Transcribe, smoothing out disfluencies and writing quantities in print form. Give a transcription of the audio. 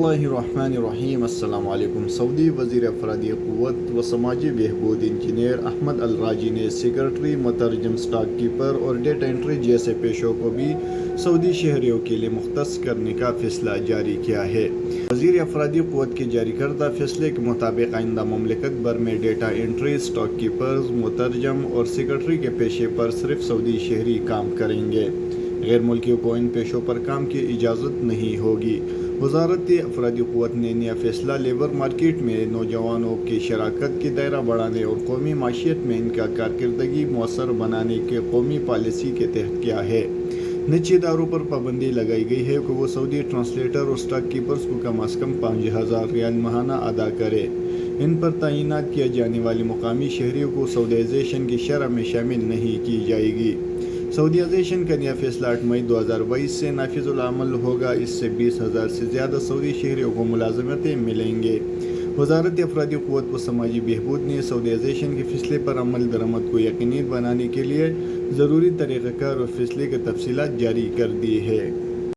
बिस्मिल्लाहिर्रहमानिर्रहीम। अस्सलाम वालेकुम। सऊदी वज़ीर अफरादी क़ुव्वत व समाजी बहबूद इंजीनियर अहमद अल-राजी ने सेक्रेटरी, मुतरजम, स्टॉक कीपर और डेटा एंट्री जैसे पेशों को भी सऊदी शहरियों के लिए मुख्तस करने का फैसला जारी किया है। वज़ीर अफरादी क़ुव्वत के जारी करदा फैसले के मुताबिक आइंदा मुमलिकत भर में डेटा एंट्री, स्टॉक कीपर्स, मुतरजम और सेक्रेटरी के पेशे पर सिर्फ सऊदी शहरी काम करेंगे। गैर मुल्कियों को इन पेशों पर काम की इजाज़त नहीं होगी। वज़ारत अफरादी क़ुव्वत ने नया फैसला लेबर मार्केट में नौजवानों की शराकत की दायरा बढ़ाने और कौमी माशियत में इनका कारकर्दगी मौसर बनाने के कौमी पॉलिसी के तहत किया है। निजी इदारों पर पाबंदी लगाई गई है कि वो सऊदी ट्रांसलेटर और स्टॉक कीपर्स को कम अज़ कम 5,000 रियाल माहाना अदा करे। इन पर तैनात किए जाने वाले मुकामी शहरियों को सऊदीज़ेशन की शरह में शामिल नहीं की जाएगी। सऊदीज़ेशन का नया फैसला 8 मई 2022 से नाफिजुल अमल होगा। इससे 20,000 से ज़्यादा सऊदी शहरियों को मुलाजमतें मिलेंगे। वज़ारत अफरादी क़ुव्वत व समाजी बहबूद ने सऊदीज़ेशन के फैसले पर अमल दरामद को यकीनी बनाने के लिए ज़रूरी तरीक़ाकार और फैसले की तफसीलात जारी कर दी है।